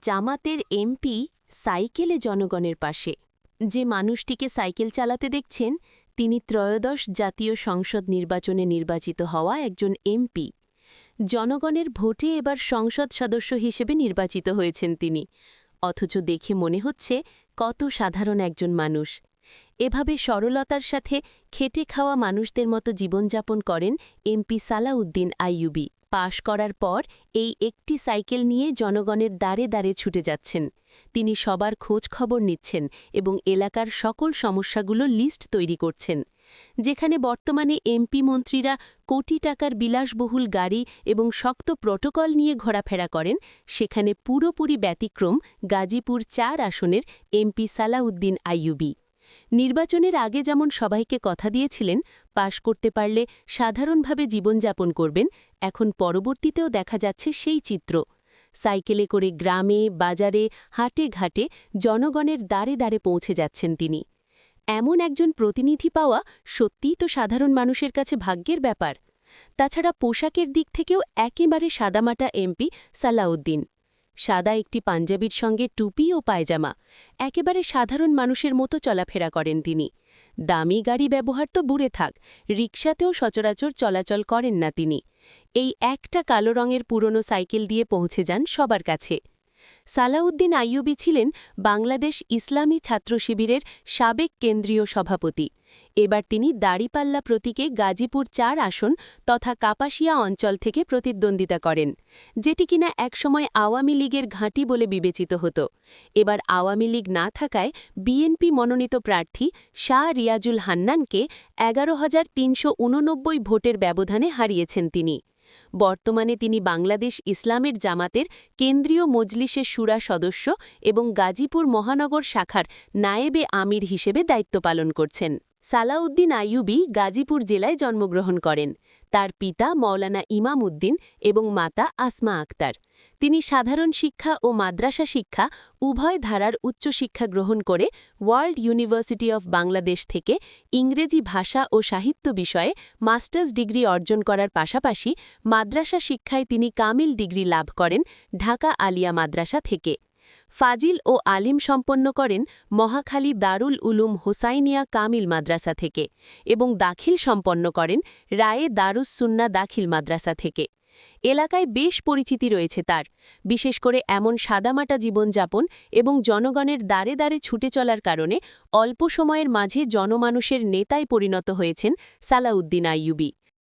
জামাতের এমপি সাইকেলে জনগণের পাশে। যে মানুষটিকে সাইকেল চালাতে দেখছেন তিনি ত্রয়োদশ জাতীয় সংসদ নির্বাচনে নির্বাচিত হওয়া একজন এমপি। জনগণের ভোটে এবার সংসদ সদস্য হিসেবে নির্বাচিত হয়েছেন তিনি, অথচ দেখে মনে হচ্ছে কত সাধারণ একজন মানুষ। এভাবে সরলতার সাথে খেটে খাওয়া মানুষদের মতো জীবনযাপন করেন এমপি সালাউদ্দিন আইয়ুবী। পাশ করার পর এই একটি সাইকেল নিয়ে জনগণের দ্বারে দ্বারে ছুটে যাচ্ছেন। তিনি সবার খোঁজ খবর নিচ্ছেন এবং এলাকার সকল সমস্যাগুলো লিস্ট তৈরি করছেন। যেখানে বর্তমানে এমপি মন্ত্রীরা কোটি টাকার বিলাসবহুল গাড়ি এবং শক্ত প্রটোকল নিয়ে ঘোরাফেরা করেন, সেখানে পুরোপুরি ব্যতিক্রম গাজীপুর ৪ আসনের এমপি সালাউদ্দিন আইয়ুবী। নির্বাচনের আগে যেমন সবাইকে কথা দিয়েছিলেন পাশ করতে পারলে সাধারণভাবে জীবনযাপন করবেন, এখন পরবর্তীতেও দেখা যাচ্ছে সেই চিত্র। সাইকেলে করে গ্রামে, বাজারে, হাটে ঘাটে জনগণের দ্বারে দ্বারে পৌঁছে যাচ্ছেন তিনি। এমন একজন প্রতিনিধি পাওয়া সত্যিই তো সাধারণ মানুষের কাছে ভাগ্যের ব্যাপার। তাছাড়া পোশাকের দিক থেকেও একেবারে সাদামাটা এমপি সালাউদ্দিন। সাদা একটি পাঞ্জাবির সঙ্গে টুপি ও পায়জামা, একেবারে সাধারণ মানুষের মতো চলাফেরা করেন তিনি। দামি গাড়ি ব্যবহার তো দূরে থাক, রিকশাতেও সচরাচর চলাচল করেন না তিনি। এই একটা কালো রঙের পুরনো সাইকেল দিয়ে পৌঁছে যান সবার কাছে। সালাউদ্দিন আইয়ুবী ছিলেন বাংলাদেশ ইসলামী ছাত্র শিবিরের সাবেক কেন্দ্রীয় সভাপতি। এবার তিনি দাড়িপাল্লা প্রতীকে গাজীপুর ৪ আসন তথা কাপাসিয়া অঞ্চল থেকে প্রতিদ্বন্দ্বিতা করেন, যেটি কিনা একসময় আওয়ামী লীগের ঘাঁটি বলে বিবেচিত হতো। এবার আওয়ামী লীগ না থাকায় বিএনপি মনোনীত প্রার্থী শাহ রিয়াজুল হান্নানকে ১১,৩৮৯ ভোটের ব্যবধানে হারিয়েছেন তিনি। বর্তমানে তিনি বাংলাদেশ ইসলামের জামাতের কেন্দ্রীয় মজলিসে শুরা সদস্য এবং গাজীপুর মহানগর শাখার নায়েবে আমির হিসেবে দায়িত্ব পালন করছেন। সালাউদ্দিন আইয়ুবী গাজীপুর জেলায় জন্মগ্রহণ করেন। তার পিতা মওলানা ইমাম উদ্দিন এবং মাতা আসমা আক্তার। তিনি সাধারণ শিক্ষা ও মাদ্রাসা শিক্ষা উভয় ধারার উচ্চশিক্ষা গ্রহণ করে ওয়ার্ল্ড ইউনিভার্সিটি অফ বাংলাদেশ থেকে ইংরেজি ভাষা ও সাহিত্য বিষয়ে মাস্টার্স ডিগ্রি অর্জন করার পাশাপাশি মাদ্রাসা শিক্ষায় তিনি কামিল ডিগ্রি লাভ করেন ঢাকা আলিয়া মাদ্রাসা থেকে। ফাজিল ও আলিম সম্পন্ন করেন মহাখালী দারুল উলুম হোসাইনিয়া কামিল মাদ্রাসা থেকে এবং দাখিল সম্পন্ন করেন রায়ে দারুস সুন্না দাখিল মাদ্রাসা থেকে। এলাকায় বেশ পরিচিতি রয়েছে তার, বিশেষ করে এমন সাদামাটা জীবনযাপন এবং জনগণের দ্বারে দ্বারে ছুটে চলার কারণে অল্প সময়ের মাঝে জনমানুষের নেতায় পরিণত হয়েছেন সালাউদ্দিন আইয়ুবী।